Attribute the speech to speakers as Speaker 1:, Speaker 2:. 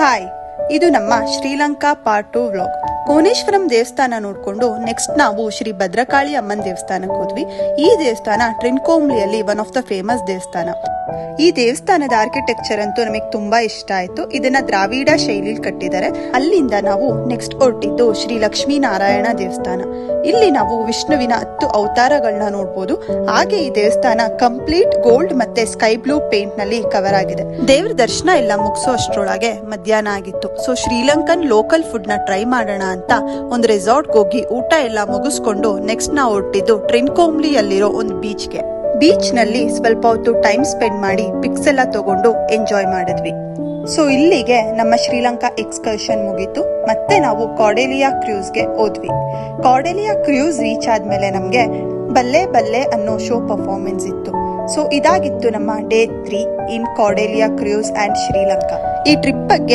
Speaker 1: Hi, ಇದು ನಮ್ಮ Sri Lanka part 2 vlog. ಕೋನೇಶ್ವರಂ ದೇವಸ್ಥಾನ ನೋಡ್ಕೊಂಡು ನೆಕ್ಸ್ಟ್ ನಾವು ಶ್ರೀ ಭದ್ರಕಾಳಿ ಅಮ್ಮನ್ ದೇವಸ್ಥಾನಕ್ಕೆ ಹೋದ್ವಿ. ಈ ದೇವಸ್ಥಾನ ಟ್ರಿನ್ಕೋಮ್ಲಿಯಲ್ಲಿ ಒನ್ ಆಫ್ ದ ಫೇಮಸ್ ದೇವಸ್ಥಾನ. ಈ ದೇವಸ್ಥಾನದ ಆರ್ಕಿಟೆಕ್ಚರ್ ಅಂತೂ ನಮಗೆ ತುಂಬಾ ಇಷ್ಟ ಆಯ್ತು. ಇದನ್ನ ದ್ರಾವಿಡ ಶೈಲಿಲಿ ಕಟ್ಟಿದ್ದಾರೆ. ಅಲ್ಲಿಂದ ನಾವು ನೆಕ್ಸ್ಟ್ ಹೊರಟಿದ್ದು ಶ್ರೀ ಲಕ್ಷ್ಮೀ ನಾರಾಯಣ ದೇವಸ್ಥಾನ. ಇಲ್ಲಿ ನಾವು ವಿಷ್ಣುವಿನ 10 ಅವತಾರಗಳನ್ನ ನೋಡಬಹುದು. ಹಾಗೆ ಈ ದೇವಸ್ಥಾನ ಕಂಪ್ಲೀಟ್ ಗೋಲ್ಡ್ ಮತ್ತೆ ಸ್ಕೈ ಬ್ಲೂ ಪೇಂಟ್ ನಲ್ಲಿ ಕವರ್ ಆಗಿದೆ. ದೇವ್ರ ದರ್ಶನ ಎಲ್ಲ ಮುಗಿಸೋ ಅಷ್ಟ್ರೊಳಗೆ ಮಧ್ಯಾಹ್ನ ಆಗಿತ್ತು. ಸೊ ಶ್ರೀಲಂಕನ್ ಲೋಕಲ್ ಫುಡ್ ನ ಟ್ರೈ ಮಾಡೋಣ ಅಂತ ಒಂದು ರೆಸಾರ್ಟ್ ಹೋಗಿ ಊಟ ಎಲ್ಲ ಮುಗಿಸ್ಕೊಂಡು ನೆಕ್ಸ್ಟ್ ನಾವು ಹೊರಟಿದ್ದು ಟ್ರಿನ್ಕೋಮ್ಲಿಯಲ್ಲಿರೋ ಒಂದು ಬೀಚ್ಗೆ. ಬೀಚ್ ನಲ್ಲಿ ಸ್ವಲ್ಪ ಹೊತ್ತು ಟೈಮ್ ಸ್ಪೆಂಡ್ ಮಾಡಿ ಪಿಕ್ಸ್ ಎಲ್ಲ ತಗೊಂಡು ಎಂಜಾಯ್ ಮಾಡಿದ್ವಿ. ಸೊ ಇಲ್ಲಿಗೆ ನಮ್ಮ ಶ್ರೀಲಂಕಾ ಎಕ್ಸ್ಕರ್ಷನ್ ಮುಗೀತು. ಮತ್ತೆ ನಾವು ಕಾರ್ಡೆಲಿಯಾ ಕ್ರೂಸ್ಗೆ ಹೋದ್ವಿ. ಕಾರ್ಡೆಲಿಯಾ ಕ್ರೂಸ್ ರೀಚ್ ಆದ್ಮೇಲೆ ನಮ್ಗೆ ಬಲ್ಲೆ ಬಲ್ಲೆ ಅನ್ನೋ ಶೋ ಪರ್ಫಾರ್ಮೆನ್ಸ್ ಇತ್ತು. ಸೊ ಇದಾಗಿತ್ತು ನಮ್ಮ day 3 in Cordelia cruise and Sri Lanka. ಈ ಟ್ರಿಪ್ ಬಗ್ಗೆ